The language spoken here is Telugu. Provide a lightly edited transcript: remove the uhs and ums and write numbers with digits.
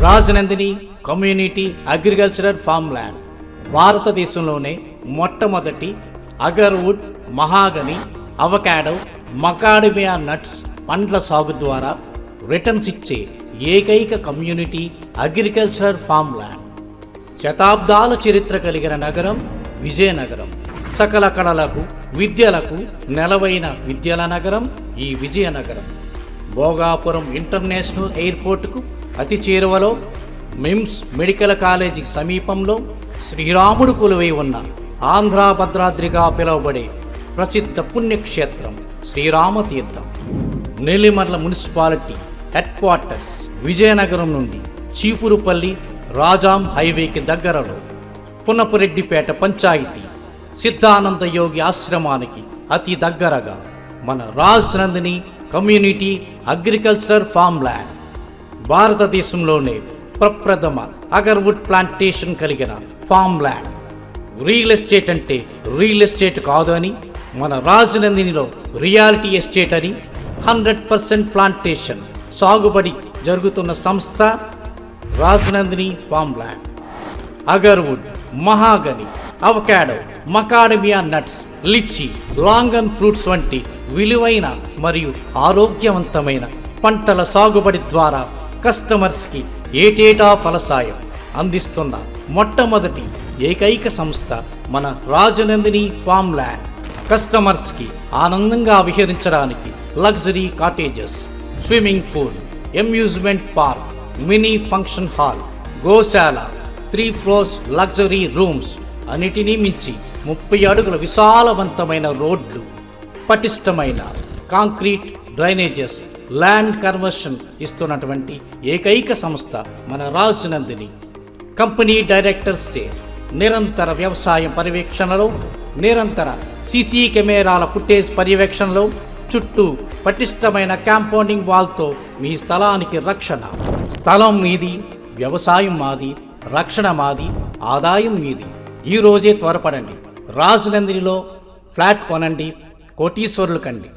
Rajanandini community agricultural farm land భారతదేశంలోనే మొట్టమొదటి agarwood, mahogany, avocado, macadamia nuts పండ్ల సాగు ద్వారా రిటర్న్స్ ఇచ్చే ఏకైక కమ్యూనిటీ అగ్రికల్చరల్ ఫామ్ ల్యాండ్. శతాబ్దాల చరిత్ర కలిగిన నగరం విజయనగరం. సకల కళలకు, విద్యలకు నెలవైన విద్యల నగరం ఈ విజయనగరం. భోగాపురం ఇంటర్నేషనల్ ఎయిర్పోర్టుకు అతి చేరువలో, మిమ్స్ మెడికల్ కాలేజీకి సమీపంలో శ్రీరాముడు కొలువై ఉన్న ఆంధ్ర భద్రాద్రిగా పిలువబడే ప్రసిద్ధ పుణ్యక్షేత్రం Sriramatheertham. Nellimarla municipality head quarters Vizianagaram నుండి చీపురుపల్లి రాజాం హైవేకి దగ్గరలో, పున్నపురెడ్డిపేట పంచాయతీ సిద్ధానంద యోగి ఆశ్రమానికి అతి దగ్గరగా మన Rajanandini community agricultural farm land. భారతదేశంలోనే ప్రప్రథమ అగర్వుడ్ ప్లాంటేషన్ కలిగిన ఫామ్ ల్యాండ్. రియల్ ఎస్టేట్ అంటే రియల్ ఎస్టేట్ కాదు అని, మన రాజనందినిలో రియాలిటీ ఎస్టేట్ అని 100% ప్లాంటేషన్ సాగుబడి జరుగుతున్న సంస్థ Rajanandini farm land. Agarwood, mahogany, avocado, macadamia nuts, lychee, longan fruits వంటి విలువైన మరియు ఆరోగ్యవంతమైన పంటల సాగుబడి ద్వారా కస్టమర్స్కి ఏటేటా ఫలసాయం అందిస్తున్న మొట్టమొదటి ఏకైక సంస్థ మన రాజనందిని ఫామ్ ల్యాండ్. కస్టమర్స్కి ఆనందంగా విహరించడానికి luxury cottages, swimming pool, amusement park, mini function hall, గోశాల, 3 floors లగ్జరీ రూమ్స్, అన్నిటినీ మించి 30 అడుగుల విశాలవంతమైన రోడ్లు, పటిష్టమైన కాంక్రీట్ డ్రైనేజెస్, ల్యాండ్ కన్వర్షన్ ఇస్తున్నటువంటి ఏకైక సంస్థ మన రాజనందిని. కంపెనీ డైరెక్టర్సే నిరంతర వ్యవసాయ పర్యవేక్షణలో, నిరంతర సీసీ కెమెరాల ఫుటేజ్ పర్యవేక్షణలో, చుట్టూ పటిష్టమైన కాంపౌండింగ్ వాల్తో మీ స్థలానికి రక్షణ. స్థలం మీది, వ్యవసాయం మాది, రక్షణ మాది, ఆదాయం మీది. ఈరోజే త్వరపడండి. రాజనందినిలో ఫ్లాట్ కొనండి, కోటీశ్వరులు కండి.